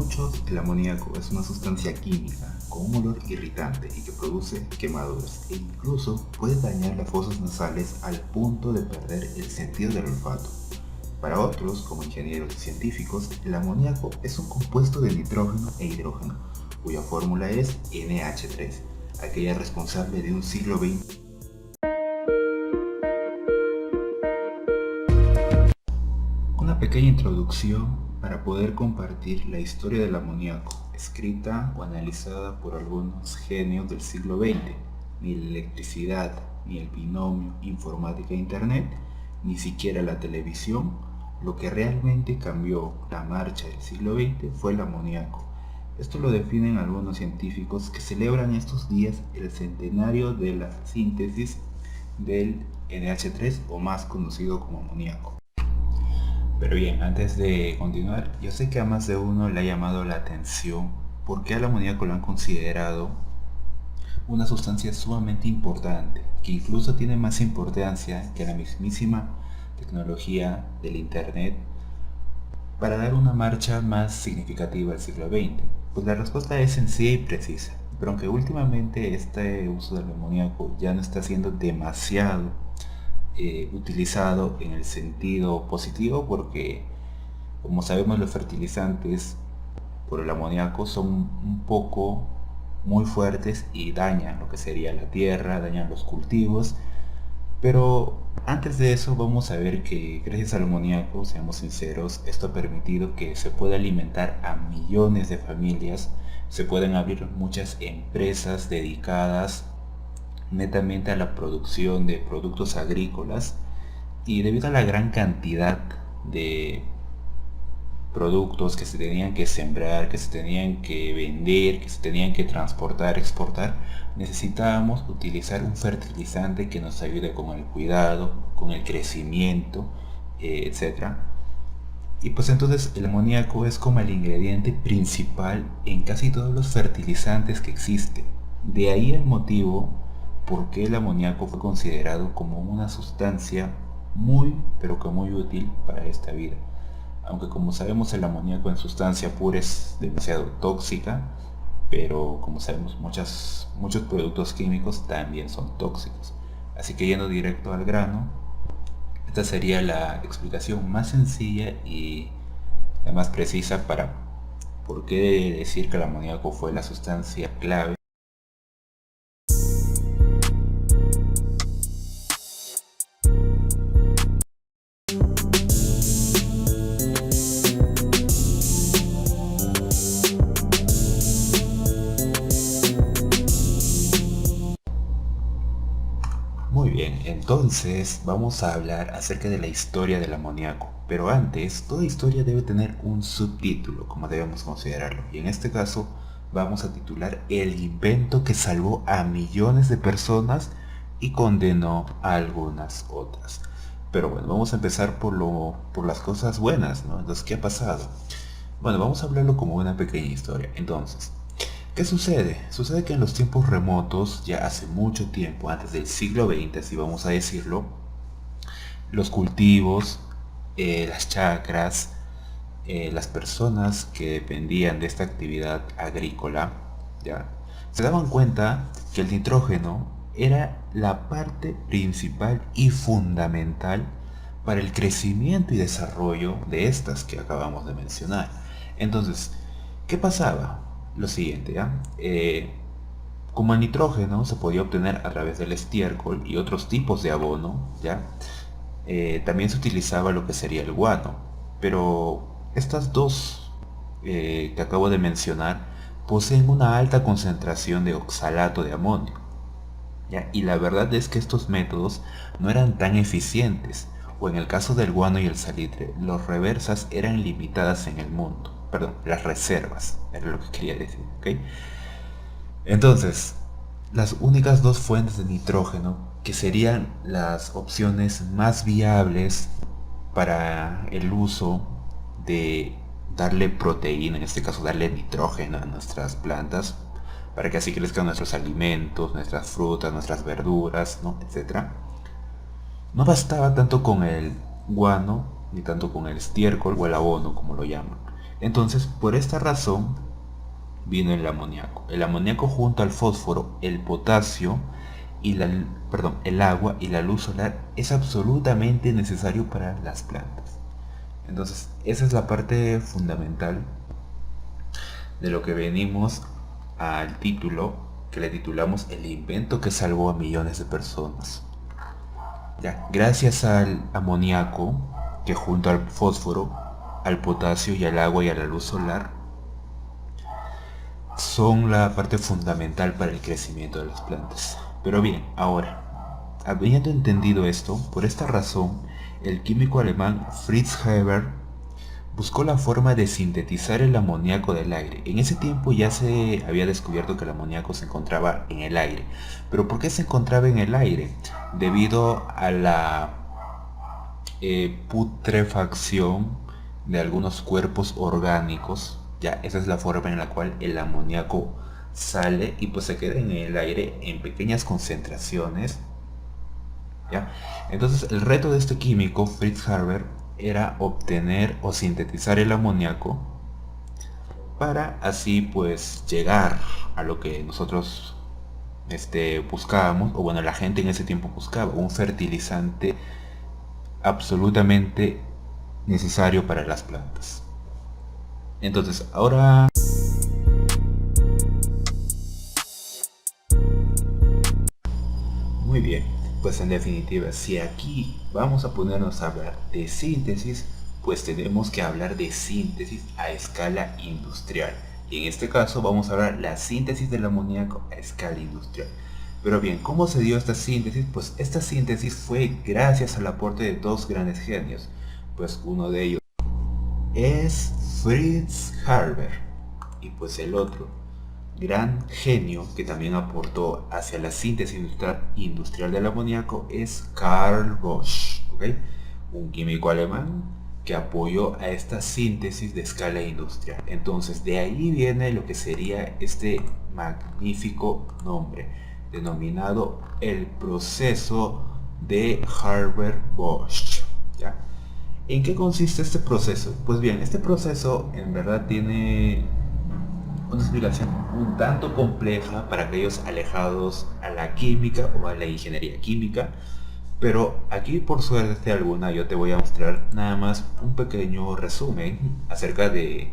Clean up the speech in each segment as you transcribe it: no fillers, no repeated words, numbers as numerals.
muchos, el amoníaco es una sustancia química con un olor irritante y que produce quemaduras e incluso puede dañar las fosas nasales al punto de perder el sentido del olfato. Para otros, como ingenieros y científicos, el amoníaco es un compuesto de nitrógeno e hidrógeno, cuya fórmula es NH3, aquella responsable de un siglo XX. Una pequeña introducción para poder compartir la historia del amoníaco, escrita o analizada por algunos genios del siglo XX. Ni la electricidad, ni el binomio informática e internet, ni siquiera la televisión. Lo que realmente cambió la marcha del siglo XX fue el amoníaco. Esto lo definen algunos científicos que celebran estos días el centenario de la síntesis del NH3 o más conocido como amoníaco. Pero bien, antes de continuar, yo sé que a más de uno le ha llamado la atención por qué al amoníaco lo han considerado una sustancia sumamente importante, que incluso tiene más importancia que la mismísima tecnología del internet para dar una marcha más significativa al siglo XX. Pues la respuesta es sencilla y precisa, pero aunque últimamente este uso del amoníaco ya no está siendo demasiado utilizado en el sentido positivo, porque como sabemos los fertilizantes por el amoníaco son un poco muy fuertes y dañan lo que sería la tierra, dañan los cultivos. Pero antes de eso vamos a ver que gracias al amoníaco, seamos sinceros, esto ha permitido que se pueda alimentar a millones de familias, se pueden abrir muchas empresas dedicadas netamente a la producción de productos agrícolas, y debido a la gran cantidad de productos que se tenían que sembrar, que se tenían que vender, que se tenían que transportar, exportar, necesitábamos utilizar un fertilizante que nos ayude con el cuidado, con el crecimiento, etc. Y pues entonces el amoníaco es como el ingrediente principal en casi todos los fertilizantes que existen. De ahí el motivo por qué el amoníaco fue considerado como una sustancia muy, pero que muy útil para esta vida. Aunque como sabemos el amoníaco en sustancia pura es demasiado tóxica, pero como sabemos muchos productos químicos también son tóxicos. Así que yendo directo al grano, esta sería la explicación más sencilla y la más precisa para por qué decir que el amoníaco fue la sustancia clave. Muy bien, entonces vamos a hablar acerca de la historia del amoníaco. Pero antes, toda historia debe tener un subtítulo, como debemos considerarlo. Y en este caso, vamos a titular El invento que salvó a millones de personas y condenó a algunas otras. Pero bueno, vamos a empezar por las cosas buenas, ¿no? Entonces, ¿qué ha pasado? Bueno, vamos a hablarlo como una pequeña historia. Entonces, ¿qué sucede? Sucede que en los tiempos remotos, ya hace mucho tiempo, antes del siglo XX, así vamos a decirlo, los cultivos, las chacras, las personas que dependían de esta actividad agrícola, ya, se daban cuenta que el nitrógeno era la parte principal y fundamental para el crecimiento y desarrollo de estas que acabamos de mencionar. Entonces, ¿qué pasaba? Lo siguiente, ¿ya? Como el nitrógeno se podía obtener a través del estiércol y otros tipos de abono, ¿ya? También se utilizaba lo que sería el guano, pero estas dos que acabo de mencionar poseen una alta concentración de oxalato de amonio, ¿ya? Y la verdad es que estos métodos no eran tan eficientes, o en el caso del guano y el salitre, las reversas eran limitadas en el mundo, perdón, las reservas, era lo que quería decir, ¿ok? Entonces, las únicas dos fuentes de nitrógeno que serían las opciones más viables para el uso de darle proteína, en este caso darle nitrógeno a nuestras plantas, para que así crezcan nuestros alimentos, nuestras frutas, nuestras verduras, ¿no? Etcétera. No bastaba tanto con el guano, ni tanto con el estiércol o el abono, como lo llaman. Entonces, por esta razón vino el amoníaco. El amoníaco junto al fósforo, el potasio y el agua y la luz solar es absolutamente necesario para las plantas. Entonces, esa es la parte fundamental de lo que venimos al título que le titulamos El invento que salvó a millones de personas. Ya, gracias al amoníaco, que junto al fósforo, al potasio y al agua y a la luz solar, son la parte fundamental para el crecimiento de las plantas. Pero bien, ahora, habiendo entendido esto, por esta razón, el químico alemán Fritz Haber buscó la forma de sintetizar el amoníaco del aire. En ese tiempo ya se había descubierto que el amoníaco se encontraba en el aire. ¿Pero por qué se encontraba en el aire? Debido a la putrefacción de algunos cuerpos orgánicos. Ya, esa es la forma en la cual el amoníaco sale y pues se queda en el aire en pequeñas concentraciones. ¿Ya? Entonces el reto de este químico, Fritz Haber, era obtener o sintetizar el amoníaco para así pues llegar a lo que nosotros buscábamos, o bueno, la gente en ese tiempo buscaba, un fertilizante absolutamente necesario para las plantas. Entonces, ahora muy bien, pues en definitiva, si aquí vamos a ponernos a hablar de síntesis, pues tenemos que hablar de síntesis a escala industrial. Y en este caso vamos a hablar la síntesis del amoníaco a escala industrial. Pero bien, ¿cómo se dio esta síntesis? Pues esta síntesis fue gracias al aporte de dos grandes genios. Pues uno de ellos es Fritz Haber y pues el otro gran genio que también aportó hacia la síntesis industrial del amoníaco es Carl Bosch, ¿okay? Un químico alemán que apoyó a esta síntesis de escala industrial. Entonces de ahí viene lo que sería este magnífico nombre denominado el proceso de Haber-Bosch. ¿Ya? ¿En qué consiste este proceso? Pues bien, este proceso en verdad tiene una explicación un tanto compleja para aquellos alejados a la química o a la ingeniería química, pero aquí por suerte alguna yo te voy a mostrar nada más un pequeño resumen acerca de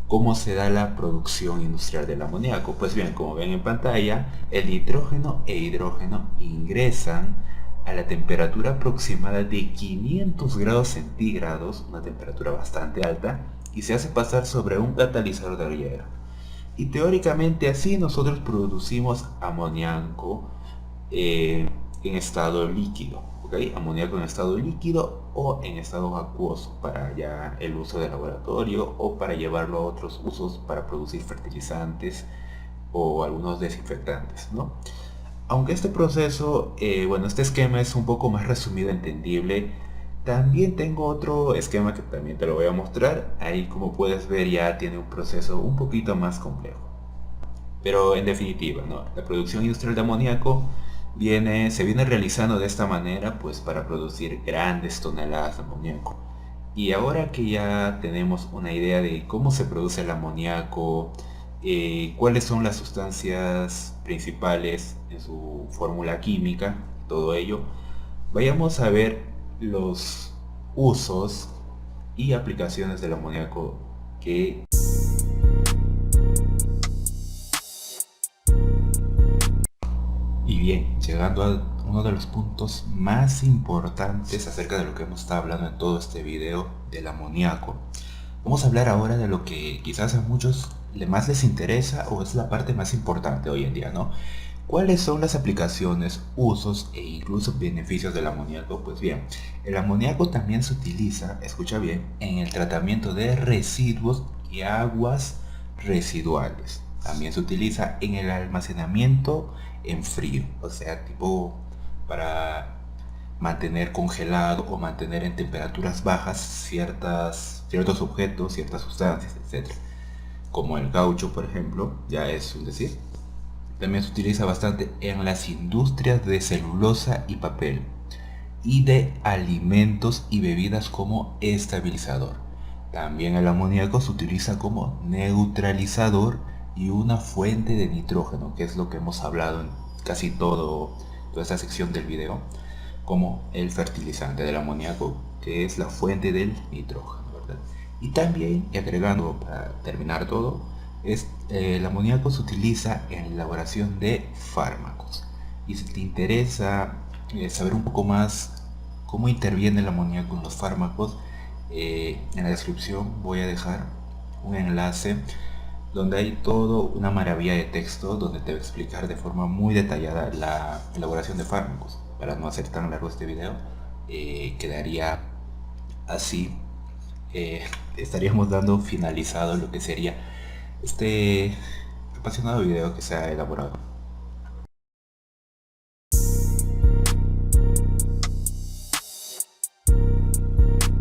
cómo se da la producción industrial del amoníaco. Pues bien, como ven en pantalla, el nitrógeno e hidrógeno ingresan a la temperatura aproximada de 500 grados centígrados, una temperatura bastante alta, y se hace pasar sobre un catalizador de hierro. Y teóricamente así nosotros producimos amoníaco en estado líquido, ¿ok? Amoníaco en estado líquido o en estado acuoso para ya el uso de laboratorio o para llevarlo a otros usos para producir fertilizantes o algunos desinfectantes, ¿no? Aunque este proceso, bueno, este esquema es un poco más resumido, entendible, también tengo otro esquema que también te lo voy a mostrar. Ahí, como puedes ver, ya tiene un proceso un poquito más complejo. Pero en definitiva, ¿no? La producción industrial de amoníaco se viene realizando de esta manera pues para producir grandes toneladas de amoníaco. Y ahora que ya tenemos una idea de cómo se produce el amoníaco, cuáles son las sustancias principales en su fórmula química, todo ello, vayamos a ver los usos y aplicaciones del amoníaco que... Y bien, llegando a uno de los puntos más importantes acerca de lo que hemos estado hablando en todo este video del amoníaco. Vamos a hablar ahora de lo que quizás a muchos más les interesa o es la parte más importante hoy en día, ¿no? ¿Cuáles son las aplicaciones, usos e incluso beneficios del amoníaco? Pues bien, el amoníaco también se utiliza, escucha bien, en el tratamiento de residuos y aguas residuales. También se utiliza en el almacenamiento en frío, o sea, tipo para mantener congelado o mantener en temperaturas bajas ciertos objetos, ciertas sustancias, etc. Como el caucho, por ejemplo, ya es un decir. También se utiliza bastante en las industrias de celulosa y papel y de alimentos y bebidas como estabilizador. También el amoníaco se utiliza como neutralizador y una fuente de nitrógeno, que es lo que hemos hablado en casi toda esta sección del video, como el fertilizante del amoníaco, que es la fuente del nitrógeno, ¿verdad? Y también, y agregando para terminar todo, el amoníaco se utiliza en la elaboración de fármacos. Y si te interesa saber un poco más cómo interviene el amoníaco en los fármacos, en la descripción voy a dejar un enlace donde hay todo una maravilla de texto donde te voy a explicar de forma muy detallada la elaboración de fármacos. Para no hacer tan largo este video, quedaría así. Estaríamos dando finalizado lo que sería este apasionado video que se ha elaborado.